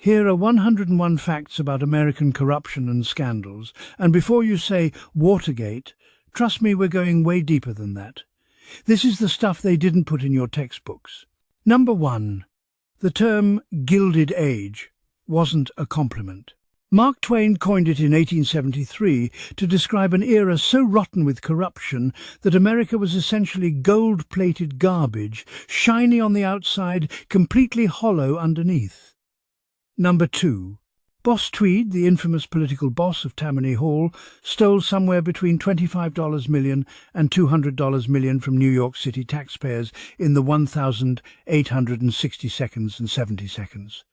Here are 101 facts about American corruption and scandals, and before you say Watergate, trust me, we're going way deeper than that. This is the stuff they didn't put in your textbooks. Number 1. The term Gilded Age wasn't a compliment. Mark Twain coined it in 1873 to describe an era so rotten with corruption that America was essentially gold-plated garbage, shiny on the outside, completely hollow underneath. Number 2. Boss Tweed, the infamous political boss of Tammany Hall, stole somewhere between $25 million and $200 million from New York City taxpayers in the 1,860 seconds and 70 seconds.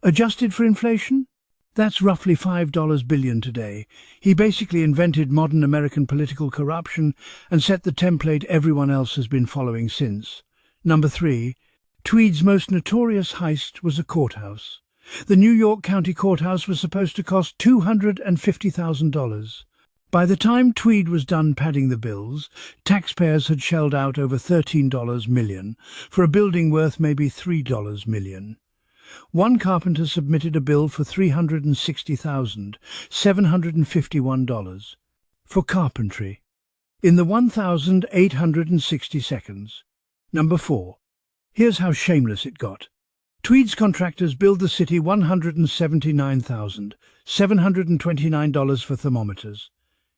Adjusted for inflation? That's roughly $5 billion today. He basically invented modern American political corruption and set the template everyone else has been following since. Number 3. Tweed's most notorious heist was a courthouse. The New York County Courthouse was supposed to cost $250,000. By the time Tweed was done padding the bills, taxpayers had shelled out over $13 million for a building worth maybe $3 million. One carpenter submitted a bill for $360,751 for carpentry in the 1,860 seconds. Number 4. Here's how shameless it got. Tweed's contractors billed the city $179,729 for thermometers.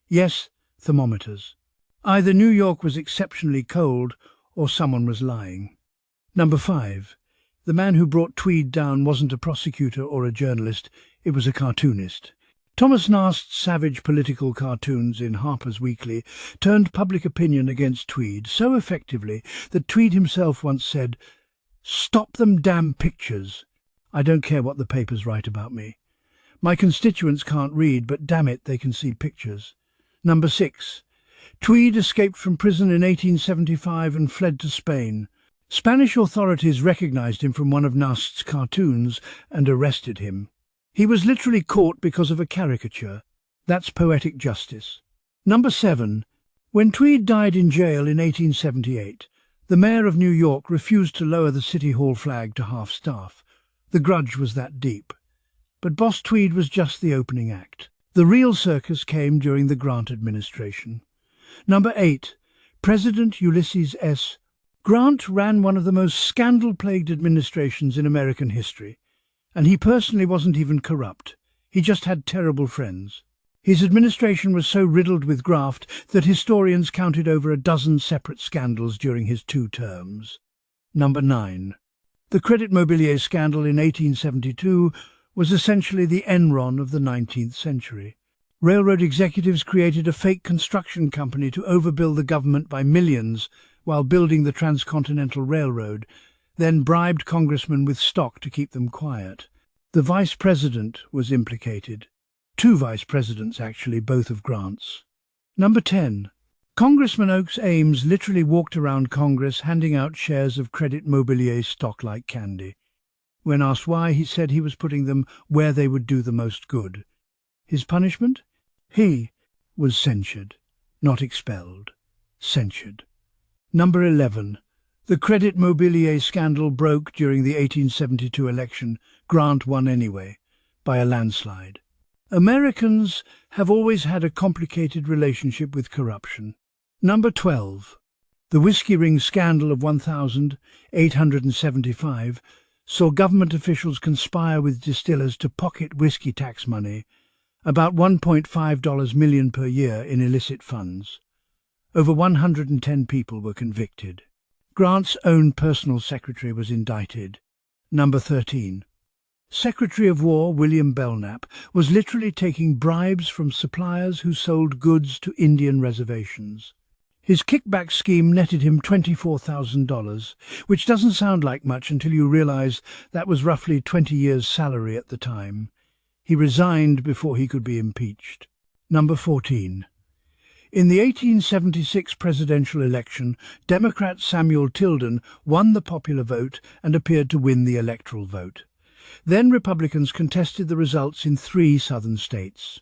Yes, thermometers. Either New York was exceptionally cold or someone was lying. Number 5. The man who brought Tweed down wasn't a prosecutor or a journalist, it was a cartoonist. Thomas Nast's savage political cartoons in Harper's Weekly turned public opinion against Tweed so effectively that Tweed himself once said, "Stop them damn pictures. I don't care what the papers write about me. My constituents can't read, but damn it, they can see pictures." Number 6. Tweed escaped from prison in 1875 and fled to Spain. Spanish authorities recognized him from one of Nast's cartoons and arrested him. He was literally caught because of a caricature. That's poetic justice. Number 7. When Tweed died in jail in 1878, the mayor of New York refused to lower the City Hall flag to half-staff. The grudge was that deep. But Boss Tweed was just the opening act. The real circus came during the Grant administration. Number 8. President Ulysses S. Grant ran one of the most scandal-plagued administrations in American history, and he personally wasn't even corrupt. He just had terrible friends. His administration was so riddled with graft that historians counted over a dozen separate scandals during his 2 terms. Number 9. The Credit Mobilier scandal in 1872 was essentially the Enron of the 19th century. Railroad executives created a fake construction company to overbill the government by millions while building the Transcontinental Railroad, then bribed congressmen with stock to keep them quiet. The vice president was implicated. 2 vice presidents, actually, both of Grant's. Number 10. Congressman Oaks Ames literally walked around Congress handing out shares of Credit Mobilier stock like candy. When asked why, he said he was putting them where they would do the most good. His punishment? He was censured, not expelled. Censured. Number 11. The Credit Mobilier scandal broke during the 1872 election. Grant won anyway, by a landslide. Americans have always had a complicated relationship with corruption. Number 12. The whiskey ring scandal of 1875 saw government officials conspire with distillers to pocket whiskey tax money, about $1.5 million per year in illicit funds. Over 110 people were convicted. Grant's own personal secretary was indicted. Number 13. Secretary of War William Belknap was literally taking bribes from suppliers who sold goods to Indian reservations. His kickback scheme netted him $24,000, which doesn't sound like much until you realize that was roughly 20 years' salary at the time. He resigned before he could be impeached. Number 14. In the 1876 presidential election, Democrat Samuel Tilden won the popular vote and appeared to win the electoral vote. Then Republicans contested the results in 3 southern states.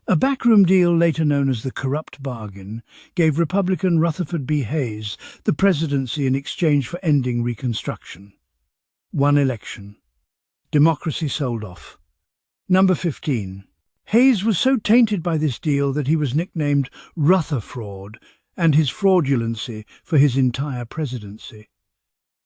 A backroom deal, later known as the corrupt bargain, gave Republican Rutherford B. Hayes the presidency in exchange for ending Reconstruction. 1 election. Democracy sold off. Number 15. Hayes was so tainted by this deal that he was nicknamed Rutherford and his fraudulency for his entire presidency.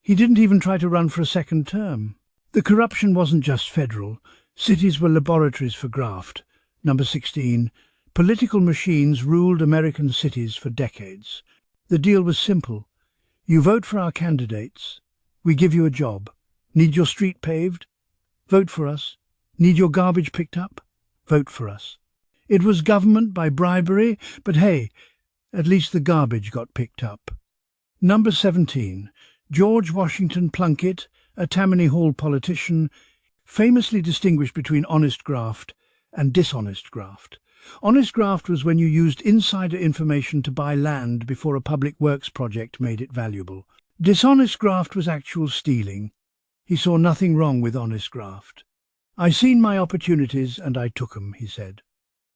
He didn't even try to run for a second term. The corruption wasn't just federal. Cities were laboratories for graft. Number 16. Political machines ruled American cities for decades. The deal was simple. You vote for our candidates. We give you a job. Need your street paved? Vote for us. Need your garbage picked up? Vote for us. It was government by bribery, but hey, at least the garbage got picked up. Number 17. George Washington Plunkett, a Tammany Hall politician, famously distinguished between honest graft and dishonest graft. Honest graft was when you used insider information to buy land before a public works project made it valuable. Dishonest graft was actual stealing. He saw nothing wrong with honest graft. "I seen my opportunities and I took 'em," he said.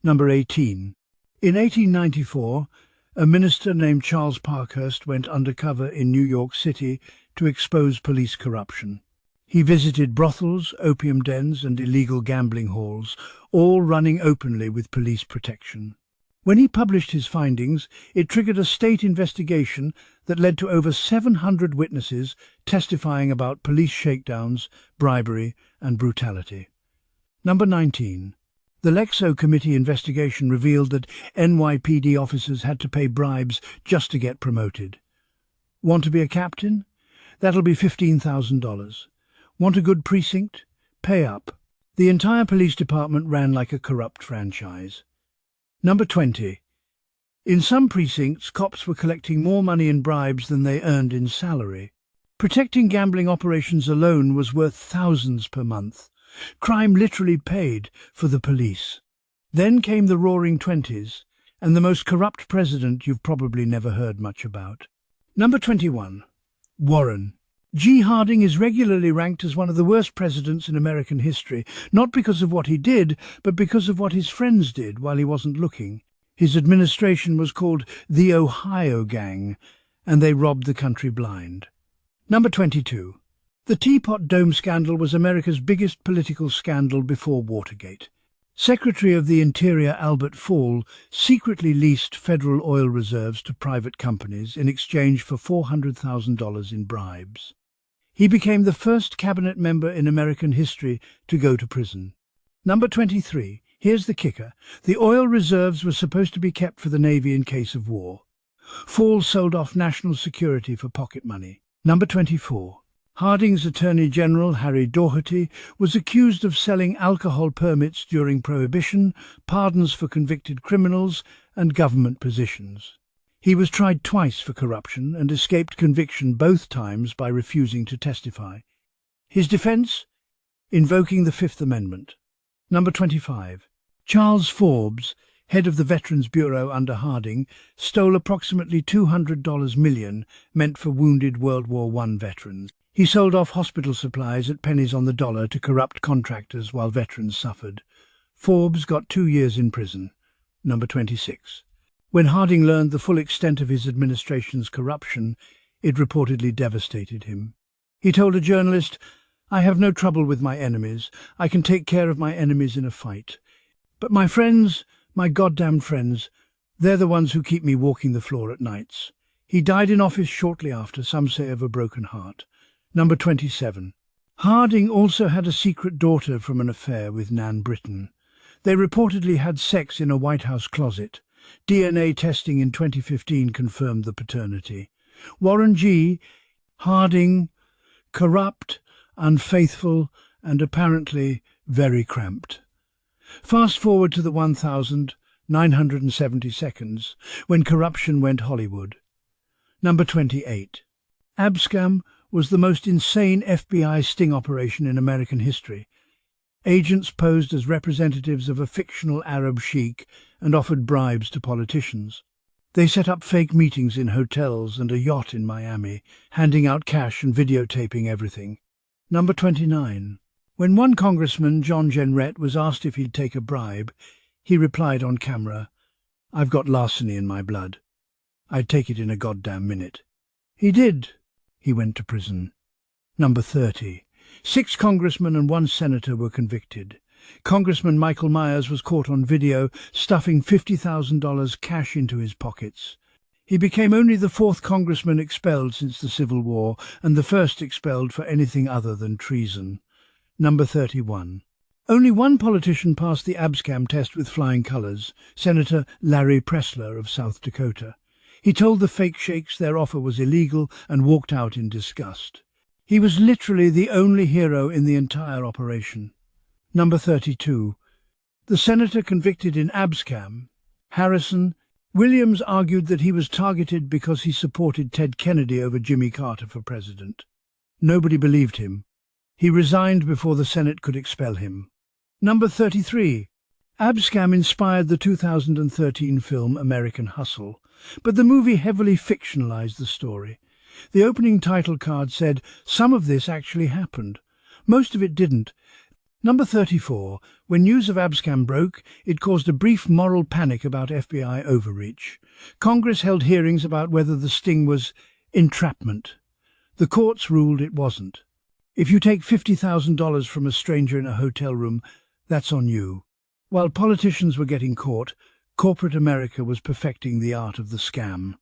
Number 18. In 1894, a minister named Charles Parkhurst went undercover in New York City to expose police corruption. He visited brothels, opium dens and illegal gambling halls, all running openly with police protection. When he published his findings, it triggered a state investigation that led to over 700 witnesses testifying about police shakedowns, bribery and brutality. Number 19. The Lexo Committee investigation revealed that NYPD officers had to pay bribes just to get promoted. Want to be a captain? That'll be $15,000. Want a good precinct? Pay up. The entire police department ran like a corrupt franchise. Number 20. In some precincts, cops were collecting more money in bribes than they earned in salary. Protecting gambling operations alone was worth thousands per month. Crime literally paid for the police. Then came the Roaring Twenties, and the most corrupt president you've probably never heard much about. Number 21. Warren. G. Harding is regularly ranked as one of the worst presidents in American history, not because of what he did, but because of what his friends did while he wasn't looking. His administration was called the Ohio Gang, and they robbed the country blind. Number 22. The Teapot Dome scandal was America's biggest political scandal before Watergate. Secretary of the Interior Albert Fall secretly leased federal oil reserves to private companies in exchange for $400,000 in bribes. He became the first cabinet member in American history to go to prison. Number 23. Here's the kicker. The oil reserves were supposed to be kept for the Navy in case of war. Fall sold off national security for pocket money. Number 24. Harding's Attorney General, Harry Daugherty, was accused of selling alcohol permits during Prohibition, pardons for convicted criminals, and government positions. He was tried twice for corruption and escaped conviction both times by refusing to testify. His defense? Invoking the Fifth Amendment. Number 25. Charles Forbes, head of the Veterans Bureau under Harding, stole approximately $200 million meant for wounded World War I veterans. He sold off hospital supplies at pennies on the dollar to corrupt contractors while veterans suffered. Forbes got 2 years in prison. Number 26. When Harding learned the full extent of his administration's corruption, it reportedly devastated him. He told a journalist, "I have no trouble with my enemies. I can take care of my enemies in a fight. But my friends, my goddamn friends, they're the ones who keep me walking the floor at nights." He died in office shortly after, some say of a broken heart. Number 27. Harding also had a secret daughter from an affair with Nan Britton. They reportedly had sex in a White House closet. DNA testing in 2015 confirmed the paternity. Warren G. Harding, corrupt, unfaithful, and apparently very cramped. Fast forward to the 1970 seconds, when corruption went Hollywood. Number 28. ABSCAM was the most insane FBI sting operation in American history. Agents posed as representatives of a fictional Arab sheik and offered bribes to politicians. They set up fake meetings in hotels and a yacht in Miami, handing out cash and videotaping everything. Number 29. When one congressman, John Jenrette, was asked if he'd take a bribe, he replied on camera, "I've got larceny in my blood. I'd take it in a goddamn minute." He did. He went to prison. Number 30. 6 congressmen and 1 senator were convicted. Congressman Michael Myers was caught on video stuffing $50,000 cash into his pockets. He became only the 4th congressman expelled since the Civil War and the first expelled for anything other than treason. Number 31. Only one politician passed the ABSCAM test with flying colours, Senator Larry Pressler of South Dakota. He told the fake sheikhs their offer was illegal and walked out in disgust. He was literally the only hero in the entire operation. Number 32. The senator convicted in ABSCAM, Harrison Williams, argued that he was targeted because he supported Ted Kennedy over Jimmy Carter for president. Nobody believed him. He resigned before the Senate could expel him. Number 33. ABSCAM inspired the 2013 film American Hustle, but the movie heavily fictionalized the story. The opening title card said, "Some of this actually happened." Most of it didn't. Number 34. When news of ABSCAM broke, it caused a brief moral panic about FBI overreach. Congress held hearings about whether the sting was entrapment. The courts ruled it wasn't. If you take $50,000 from a stranger in a hotel room, that's on you. While politicians were getting caught, corporate America was perfecting the art of the scam.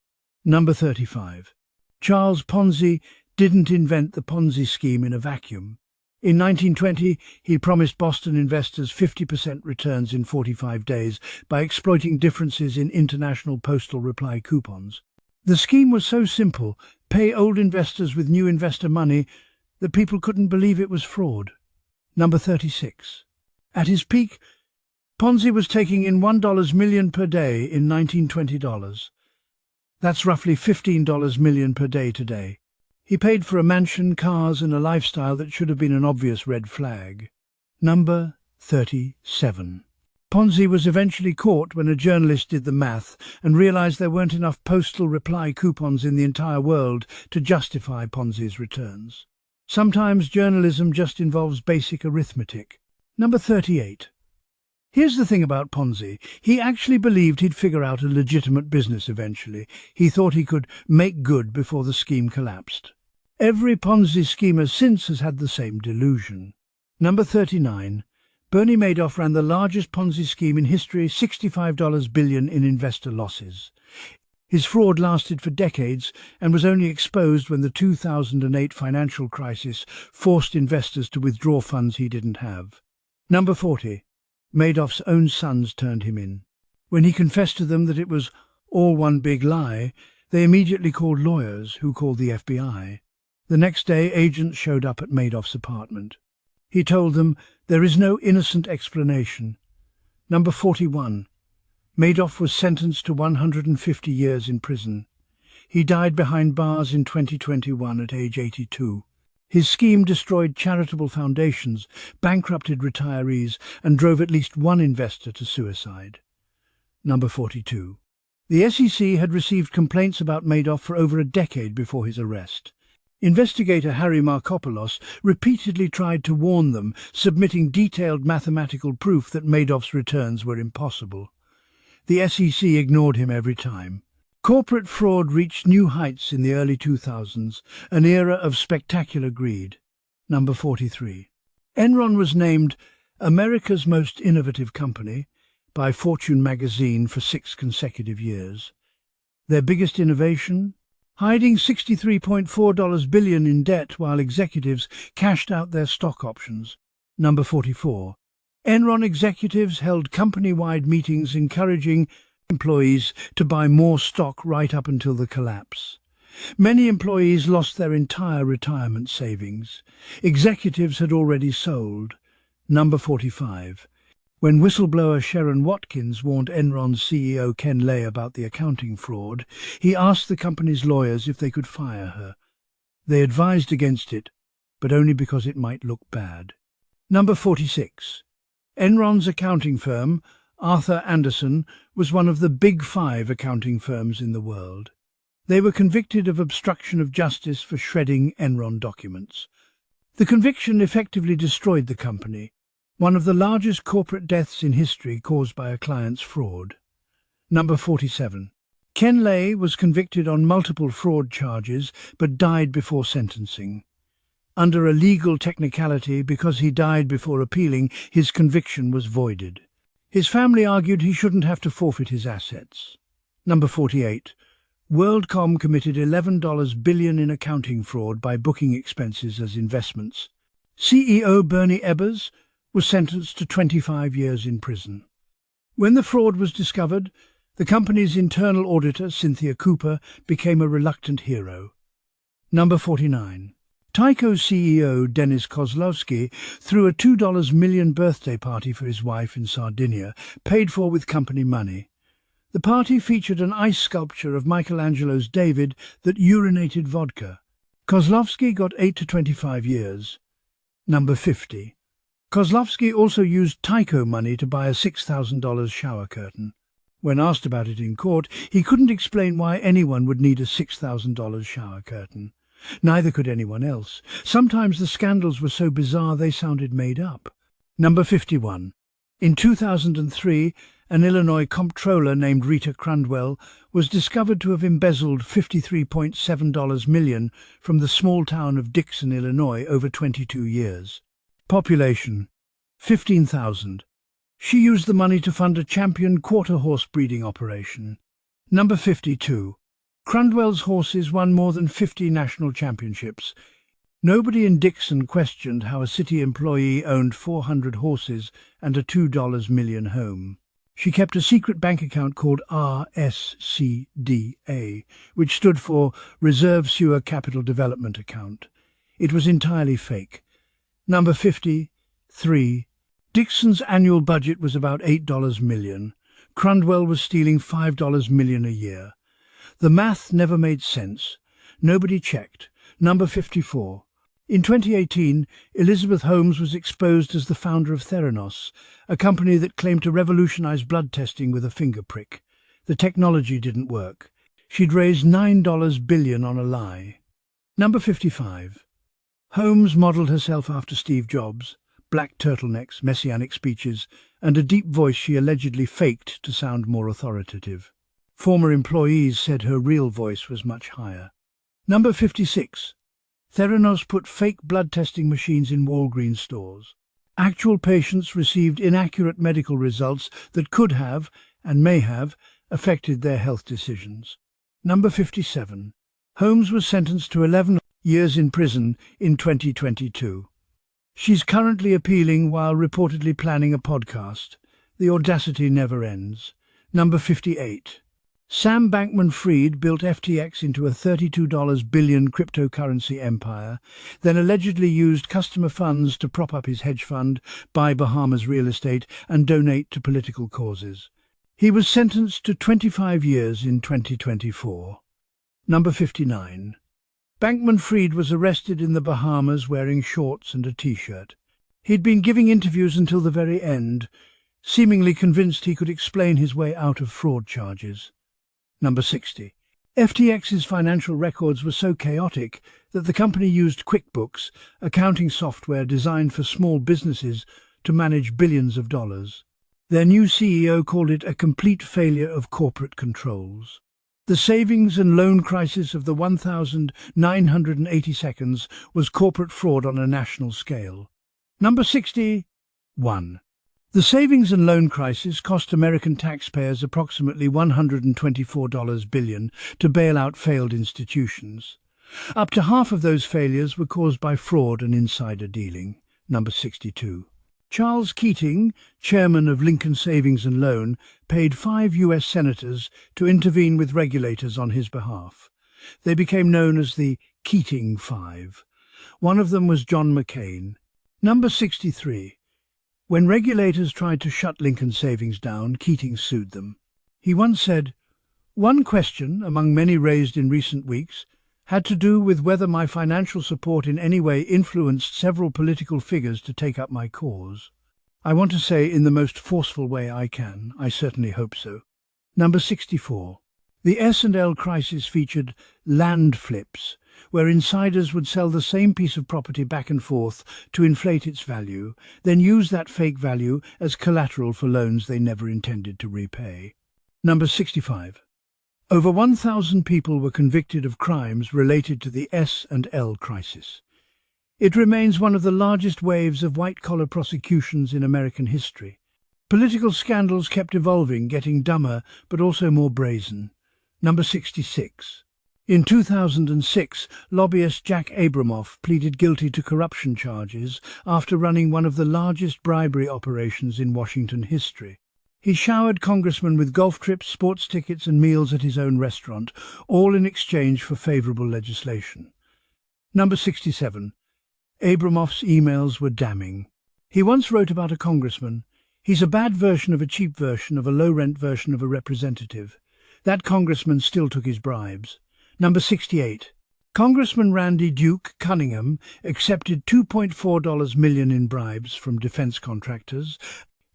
Number 35. Charles Ponzi didn't invent the Ponzi scheme in a vacuum. In 1920, he promised Boston investors 50% returns in 45 days by exploiting differences in international postal reply coupons. The scheme was so simple, pay old investors with new investor money, that people couldn't believe it was fraud. Number 36. At his peak, Ponzi was taking in $1 million per day in 1920 dollars. That's roughly $15 million per day today. He paid for a mansion, cars, and a lifestyle that should have been an obvious red flag. Number 37. Ponzi was eventually caught when a journalist did the math and realized there weren't enough postal reply coupons in the entire world to justify Ponzi's returns. Sometimes journalism just involves basic arithmetic. Number 38. Here's the thing about Ponzi. He actually believed he'd figure out a legitimate business eventually. He thought he could make good before the scheme collapsed. Every Ponzi schemer since has had the same delusion. Number 39. Bernie Madoff ran the largest Ponzi scheme in history, $65 billion in investor losses. His fraud lasted for decades and was only exposed when the 2008 financial crisis forced investors to withdraw funds he didn't have. Number 40. Madoff's own sons turned him in. When he confessed to them that it was all one big lie, they immediately called lawyers, who called the FBI. The next day, agents showed up at Madoff's apartment. He told them, "There is no innocent explanation." Number 41. Madoff was sentenced to 150 years in prison. He died behind bars in 2021 at age 82. His scheme destroyed charitable foundations, bankrupted retirees, and drove at least one investor to suicide. Number 42. The SEC had received complaints about Madoff for over a decade before his arrest. Investigator Harry Markopoulos repeatedly tried to warn them, submitting detailed mathematical proof that Madoff's returns were impossible. The SEC ignored him every time. Corporate fraud reached new heights in the early 2000s, an era of spectacular greed. Number 43. Enron was named America's most innovative company by Fortune magazine for 6 consecutive years. Their biggest innovation? Hiding $63.4 billion in debt while executives cashed out their stock options. Number 44. Enron executives held company-wide meetings encouraging employees to buy more stock right up until the collapse. Many employees lost their entire retirement savings. Executives had already sold. Number 45. When whistleblower Sharon Watkins warned Enron's CEO Ken Lay about the accounting fraud, he asked the company's lawyers if they could fire her. They advised against it, but only because it might look bad. Number 46. Enron's accounting firm, Arthur Andersen, was one of the Big 5 accounting firms in the world. They were convicted of obstruction of justice for shredding Enron documents. The conviction effectively destroyed the company, one of the largest corporate deaths in history caused by a client's fraud. Number 47. Ken Lay was convicted on multiple fraud charges but died before sentencing. Under a legal technicality, because he died before appealing, his conviction was voided. His family argued he shouldn't have to forfeit his assets. Number 48. WorldCom committed $11 billion in accounting fraud by booking expenses as investments. CEO Bernie Ebbers was sentenced to 25 years in prison. When the fraud was discovered, the company's internal auditor, Cynthia Cooper, became a reluctant hero. Number 49. Tyco CEO Dennis Kozlowski threw a $2 million birthday party for his wife in Sardinia, paid for with company money. The party featured an ice sculpture of Michelangelo's David that urinated vodka. Kozlowski got 8 to 25 years. Number 50. Kozlowski also used Tyco money to buy a $6,000 shower curtain. When asked about it in court, he couldn't explain why anyone would need a $6,000 shower curtain. Neither could anyone else. Sometimes the scandals were so bizarre they sounded made up. Number 51. In 2003, an Illinois comptroller named Rita Crundwell was discovered to have embezzled $53.7 million from the small town of Dixon, Illinois, over 22 years. Population: 15,000. She used the money to fund a champion quarter horse breeding operation. Number 52. Crundwell's horses won more than 50 national championships. Nobody in Dixon questioned how a city employee owned 400 horses and a $2 million home. She kept a secret bank account called RSCDA, which stood for Reserve Sewer Capital Development Account. It was entirely fake. Number 53. Dixon's annual budget was about $8 million. Crundwell was stealing $5 million a year. The math never made sense. Nobody checked. Number 54. In 2018, Elizabeth Holmes was exposed as the founder of Theranos, a company that claimed to revolutionize blood testing with a finger prick. The technology didn't work. She'd raised $9 billion on a lie. Number 55. Holmes modelled herself after Steve Jobs. Black turtlenecks, messianic speeches, and a deep voice she allegedly faked to sound more authoritative. Former employees said her real voice was much higher. Number 56. Theranos put fake blood testing machines in Walgreens stores. Actual patients received inaccurate medical results that could have, and may have, affected their health decisions. Number 57. Holmes was sentenced to 11 years in prison in 2022. She's currently appealing while reportedly planning a podcast. The audacity never ends. Number 58. Sam Bankman-Fried built FTX into a $32 billion cryptocurrency empire, then allegedly used customer funds to prop up his hedge fund, buy Bahamas real estate, and donate to political causes. He was sentenced to 25 years in 2024. Number 59. Bankman-Fried was arrested in the Bahamas wearing shorts and a t-shirt. He'd been giving interviews until the very end, seemingly convinced he could explain his way out of fraud charges. Number 60. FTX's financial records were so chaotic that the company used QuickBooks, accounting software designed for small businesses, to manage billions of dollars. Their new CEO called it a complete failure of corporate controls. The savings and loan crisis of the 1980 seconds was corporate fraud on a national scale. Number 61. The savings and loan crisis cost American taxpayers approximately $124 billion to bail out failed institutions. Up to half of those failures were caused by fraud and insider dealing. Number 62. Charles Keating, chairman of Lincoln Savings and Loan, paid 5 U.S. senators to intervene with regulators on his behalf. They became known as the Keating Five. One of them was John McCain. Number 63. When regulators tried to shut Lincoln Savings down, Keating sued them. He once said, "One question, among many raised in recent weeks, had to do with whether my financial support in any way influenced several political figures to take up my cause. I want to say in the most forceful way I can, I certainly hope so." Number 64. The S&L crisis featured land flips, where insiders would sell the same piece of property back and forth to inflate its value, then use that fake value as collateral for loans they never intended to repay. Number 65. Over 1,000 people were convicted of crimes related to the S&L crisis. It remains one of the largest waves of white-collar prosecutions in American history. Political scandals kept evolving, getting dumber but also more brazen. Number 66. In 2006, lobbyist Jack Abramoff pleaded guilty to corruption charges after running one of the largest bribery operations in Washington history. He showered congressmen with golf trips, sports tickets and meals at his own restaurant, all in exchange for favorable legislation. Number 67. Abramoff's emails were damning. He once wrote about a congressman, "He's a bad version of a cheap version of a low-rent version of a representative." That congressman still took his bribes. Number 68. Congressman Randy Duke Cunningham accepted $2.4 million in bribes from defense contractors,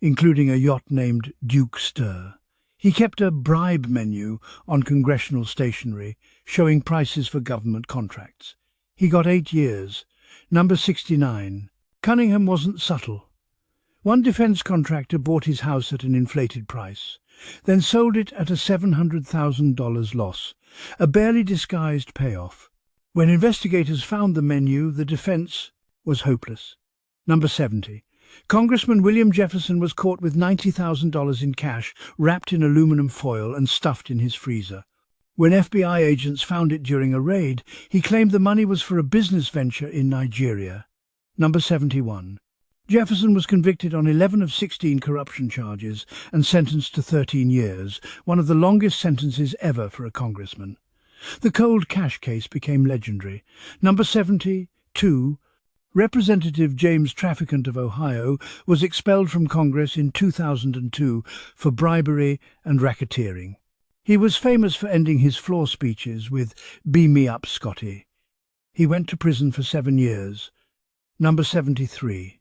including a yacht named Duke Stir. He kept a bribe menu on congressional stationery, showing prices for government contracts. He got 8 years. Number 69. Cunningham wasn't subtle. One defense contractor bought his house at an inflated price, then sold it at a $700,000 loss, a barely disguised payoff. When investigators found the menu, the defense was hopeless. Number 70. Congressman William Jefferson was caught with $90,000 in cash wrapped in aluminum foil and stuffed in his freezer. When FBI agents found it during a raid, he claimed the money was for a business venture in Nigeria. Number 71. Jefferson was convicted on 11 of 16 corruption charges and sentenced to 13 years, one of the longest sentences ever for a congressman. The cold cash case became legendary. Number 72. Representative James Traficant of Ohio was expelled from Congress in 2002 for bribery and racketeering. He was famous for ending his floor speeches with "Beam me up, Scotty." He went to prison for 7 years. Number 73.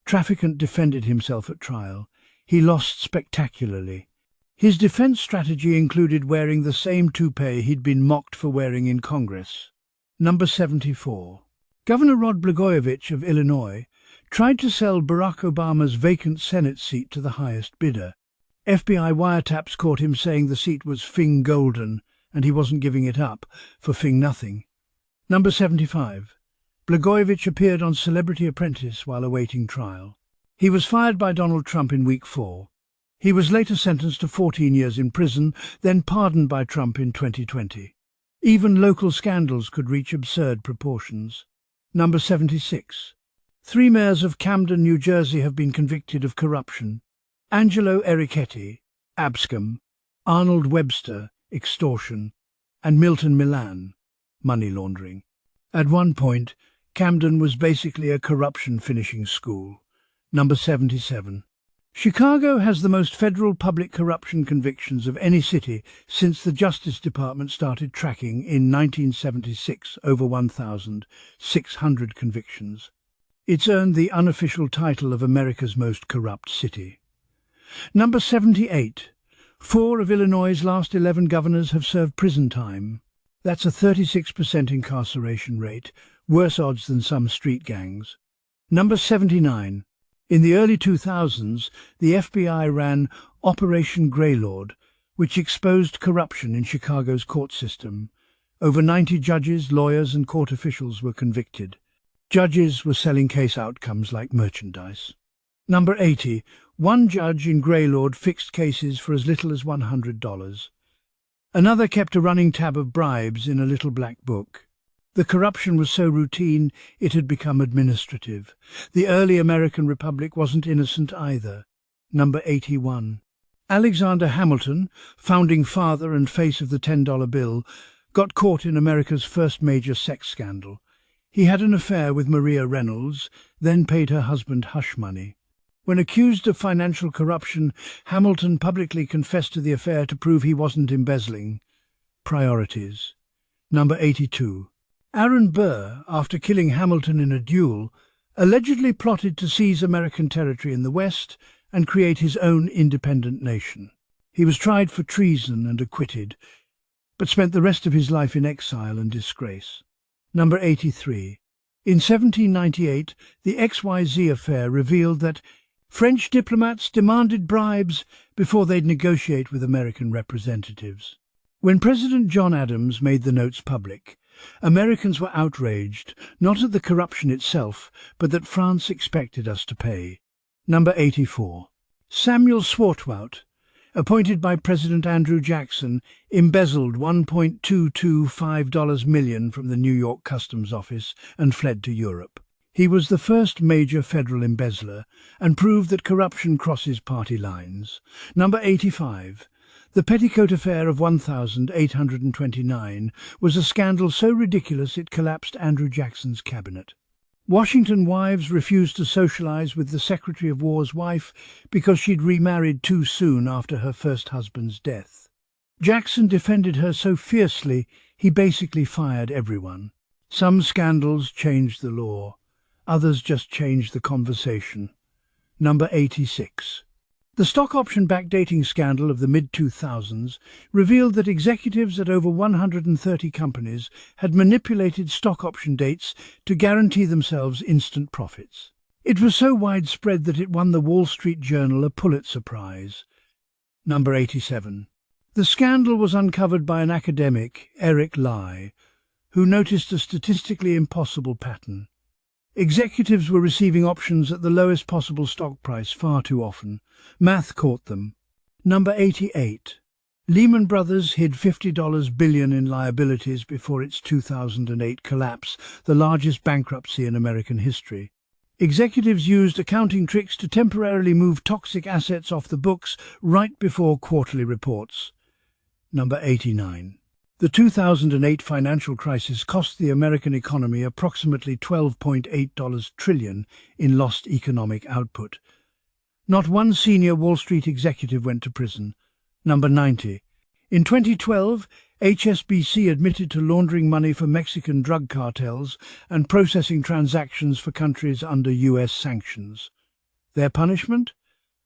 Traficant defended himself at trial. He lost spectacularly. His defense strategy included wearing the same toupee he'd been mocked for wearing in Congress. Number 74. Governor Rod Blagojevich of Illinois tried to sell Barack Obama's vacant Senate seat to the highest bidder. FBI wiretaps caught him saying the seat was Fing Golden and he wasn't giving it up for Fing Nothing. Number 75. Blagojevich appeared on Celebrity Apprentice while awaiting trial. He was fired by Donald Trump in week 4. He was later sentenced to 14 years in prison, then pardoned by Trump in 2020. Even local scandals could reach absurd proportions. Number 76. 3 mayors of Camden, New Jersey have been convicted of corruption. Angelo Ericetti, ABSCAM, Arnold Webster, extortion, and Milton Milan, money laundering. At one point, Camden was basically a corruption finishing school. Number 77. Chicago has the most federal public corruption convictions of any city since the Justice Department started tracking in 1976, over 1,600 convictions. It's earned the unofficial title of America's most corrupt city. Number 78. 4 of Illinois' last 11 governors have served prison time. That's a 36% incarceration rate, worse odds than some street gangs. Number 79. In the early 2000s, the FBI ran Operation Greylord, which exposed corruption in Chicago's court system. Over 90 judges, lawyers and court officials were convicted. Judges were selling case outcomes like merchandise. Number 80. One judge in Greylord fixed cases for as little as $100. Another kept a running tab of bribes in a little black book. The corruption was so routine it had become administrative. The early American Republic wasn't innocent either. Number 81. Alexander Hamilton, founding father and face of the $10 bill, got caught in America's first major sex scandal. He had an affair with Maria Reynolds, then paid her husband hush money. When accused of financial corruption, Hamilton publicly confessed to the affair to prove he wasn't embezzling. Priorities. Number 82. Aaron Burr, after killing Hamilton in a duel, allegedly plotted to seize American territory in the West and create his own independent nation. He was tried for treason and acquitted, but spent the rest of his life in exile and disgrace. Number 83. In 1798, the XYZ affair revealed that French diplomats demanded bribes before they'd negotiate with American representatives. When President John Adams made the notes public, Americans were outraged, not at the corruption itself, but that France expected us to pay. Number 84. Samuel Swartwout, appointed by President Andrew Jackson, embezzled $1.225 million from the New York Customs Office and fled to Europe. He was the first major federal embezzler and proved that corruption crosses party lines. Number 85. The Petticoat Affair of 1829 was a scandal so ridiculous it collapsed Andrew Jackson's cabinet. Washington wives refused to socialize with the Secretary of War's wife because she'd remarried too soon after her first husband's death. Jackson defended her so fiercely he basically fired everyone. Some scandals changed the law, others just changed the conversation. Number 86. The stock option backdating scandal of the mid-2000s revealed that executives at over 130 companies had manipulated stock option dates to guarantee themselves instant profits. It was so widespread that it won the Wall Street Journal a Pulitzer Prize. Number 87. The scandal was uncovered by an academic, Eric Lai, who noticed a statistically impossible pattern. Executives were receiving options at the lowest possible stock price far too often. Math caught them. Number 88. Lehman Brothers hid $50 billion in liabilities before its 2008 collapse, the largest bankruptcy in American history. Executives used accounting tricks to temporarily move toxic assets off the books right before quarterly reports. Number 89. The 2008 financial crisis cost the American economy approximately $12.8 trillion in lost economic output. Not one senior Wall Street executive went to prison. Number 90. In 2012, HSBC admitted to laundering money for Mexican drug cartels and processing transactions for countries under US sanctions. Their punishment?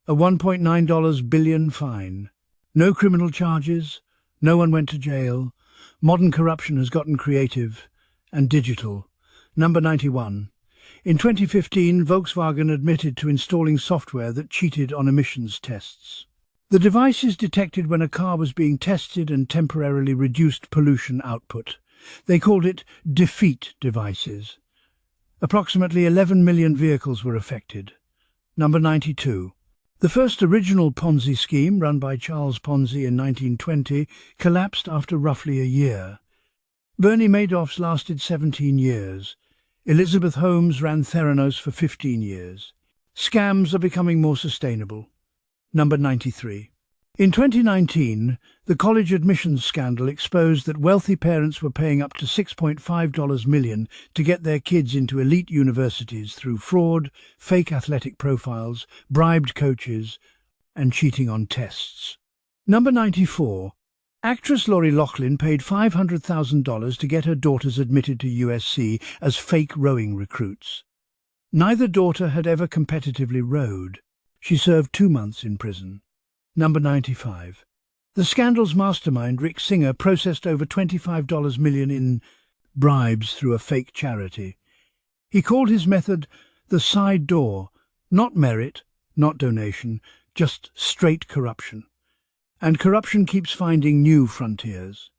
A $1.9 billion fine. No criminal charges, no one went to jail. Modern corruption has gotten creative and digital. Number 91. In 2015, Volkswagen admitted to installing software that cheated on emissions tests. The devices detected when a car was being tested and temporarily reduced pollution output. They called it defeat devices. Approximately 11 million vehicles were affected. Number 92. The first original Ponzi scheme, run by Charles Ponzi in 1920, collapsed after roughly a year. Bernie Madoff's lasted 17 years. Elizabeth Holmes ran Theranos for 15 years. Scams are becoming more sustainable. Number 93. In 2019, the college admissions scandal exposed that wealthy parents were paying up to $6.5 million to get their kids into elite universities through fraud, fake athletic profiles, bribed coaches, and cheating on tests. Number 94. Actress Lori Loughlin paid $500,000 to get her daughters admitted to USC as fake rowing recruits. Neither daughter had ever competitively rowed. She served 2 months in prison. Number 95. The scandal's mastermind, Rick Singer, processed over $25 million in bribes through a fake charity. He called his method the side door, not merit, not donation, just straight corruption. And corruption keeps finding new frontiers.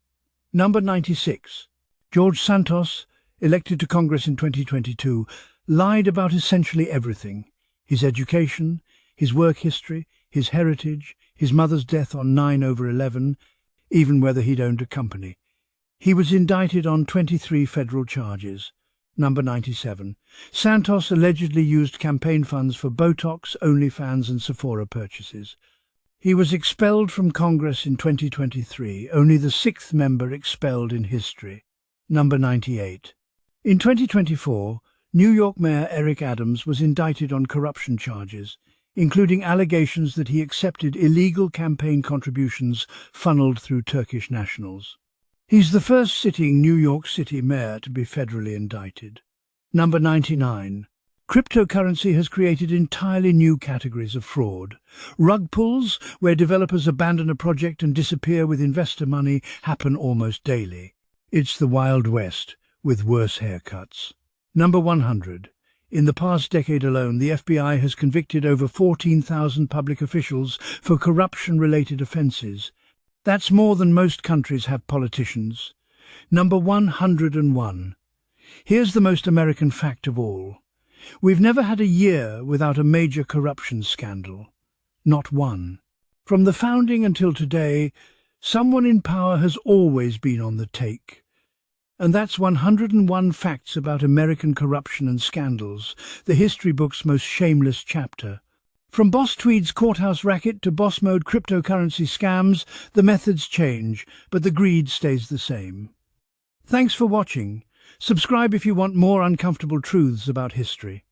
Number 96. George Santos, elected to Congress in 2022, lied about essentially everything: his education, his work history, his heritage, his mother's death on 9/11, even whether he'd owned a company. He was indicted on 23 federal charges. Number 97. Santos allegedly used campaign funds for Botox, OnlyFans and Sephora purchases. He was expelled from Congress in 2023, only the 6th member expelled in history. Number 98. In 2024, New York Mayor Eric Adams was indicted on corruption charges, including allegations that he accepted illegal campaign contributions funneled through Turkish nationals. He's the first sitting New York City mayor to be federally indicted. Number 99. Cryptocurrency has created entirely new categories of fraud. Rug pulls, where developers abandon a project and disappear with investor money, happen almost daily. It's the Wild West, with worse haircuts. Number 100. In the past decade alone, the FBI has convicted over 14,000 public officials for corruption-related offences. That's more than most countries have politicians. Number 101. Here's the most American fact of all. We've never had a year without a major corruption scandal. Not one. From the founding until today, someone in power has always been on the take. And that's 101 facts about American corruption and scandals, the history book's most shameless chapter. From Boss Tweed's courthouse racket to boss mode cryptocurrency scams, the methods change, but the greed stays the same. Thanks for watching. Subscribe if you want more uncomfortable truths about history.